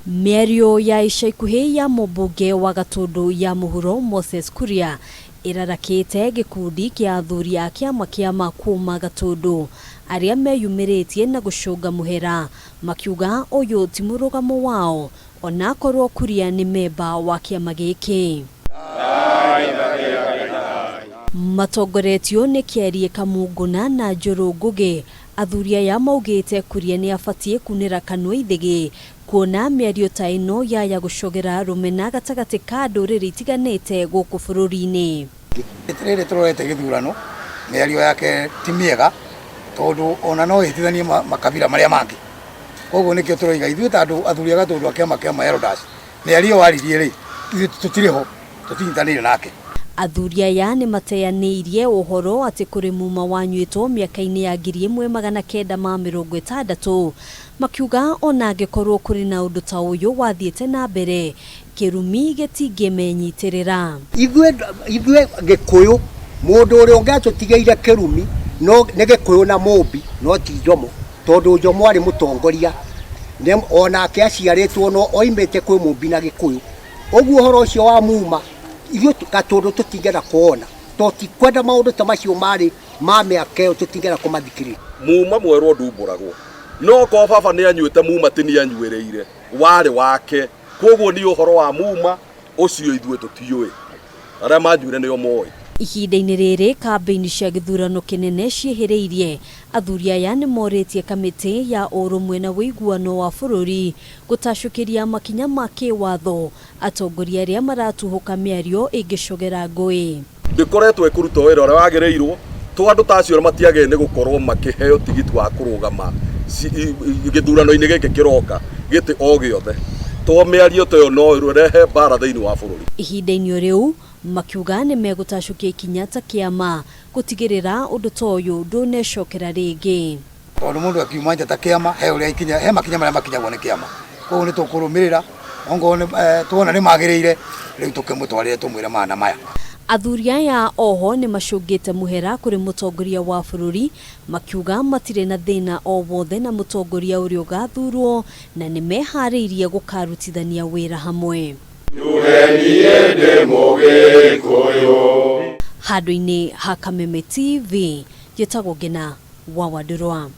Mĩario ya ica ikuhĩ ya mũmbunge wa Gatundu ya mũhuro Moses Kuria ĩrarakĩte gĩkundi kĩa athuri a kĩama kĩa kuma Gatundu arĩa meyumĩrĩtie na gũcũnga mũhera makiuga ũyũ ti mũrũgamo wao onakorwo Kuria nĩ memba wa kĩama gĩkĩ. Matongoretio nĩ Kĩarie Kamunguna na Njũrũ Ngugi. Athuri aya maugĩte Kuria nĩ abatie kunĩra kanua ithegi kuona mĩario ta ĩno ya gũcogera rũmena gatagatĩ ka ndũrĩrĩ itiganĩte gũkũ bũrũri-inĩ. Rĩrĩ tũrorete gĩthurano mĩario yake ti mĩega tondũ ona no ĩhĩtithanie makabira marĩa mangĩ. Koguo nĩkĩo tũroiga ithuĩ ta andũ athuri a Gatundu a kĩama kĩa Elders mĩario waririe rĩ tũtirĩ ho tũtinyitanĩire nake. Athuri aya nĩ mateyanĩirie ũhoro atĩ kũrĩ muma wanyuĩtwo mĩaka-inĩ ya 1960 makiuga ona angĩkorwo kũrĩ na ũndũ ta ũyũ wathiĩte na mbere kĩrumi gĩtingĩmenyitĩrĩra. Ithuĩ Gĩkũyũ mũndũ ũrĩa ũngĩatũtigĩire kĩrumi no nĩ Gĩkũyũ na Mũmbi no ti Njomo tondũ Njomo arĩ mũtongoria onake aciarĩtwo no oimĩte kwĩ Mũmbi na Gĩkũyũ. Ũguo ũhoro ũcio wa muma ithuĩ Gatundu tũtingĩenda kuona tũtikwenda maũndũ ta macio marĩ ma mĩaka ĩyo tũtingĩenda kũmathikĩrĩria. Muma mwerũ ndumbũragwo no ko baba nĩ anyuĩte muma ti nĩ anyuĩrĩire warĩ wake. Koguo nĩ ũhoro wa muma ũcio ithuĩ tũtiũĩ arĩa manjuire nĩo moĩ. Ihinda-inĩ rĩrĩ kambĩini cia gĩthurano kĩnene ciĩhĩrĩirie, athuri aya nĩ morĩtie kamĩtĩ ya ũrũmwe na wĩiguano wa bũrũri gũtacũkĩria makinya ma kĩwatho atongoria arĩa maratũhũka mĩario ĩngĩcogera ngũĩ. Ndĩkoretwo ĩkũruta wĩra ũrĩa wagĩrĩirwo to andũ ta acio matiagĩrĩire nĩ gũkorwo makĩheo tigiti wa kũrũgama gĩthurano-inĩ gĩkĩ kĩroka gĩtĩ o gĩothe to mĩario ta ĩyo no ĩrehe mbara thĩinĩ wa bũrũri. Ihinda-inĩ rĩu makiuga nĩ megũtacũkia ikinya ta kĩama gũtigĩrĩra ũndũ ta ũyũ ndũnecokera rĩngĩ. Tondũ mũndũ akiuma nja ta kĩama he makinya marĩa makinyagwo nĩ kĩama. Koguo nĩ tũkũrũmĩrĩra ongorwo tuona nĩ magĩrĩire rĩu tũkĩmũtwarĩre tũmwĩre mana maya. Athuri aya oho nĩ macũngĩte mũhera kũrĩ mũtongoria wa bũrũri makiuga matirĩ na thĩna o wothe na mũtongoria ũrĩa ũgathurwo na nĩ meharĩirie gũkarutithania wĩra hamwe. Handũ-inĩ ha Kameme TV, njĩtagwo Ngina wa Wandũrwa.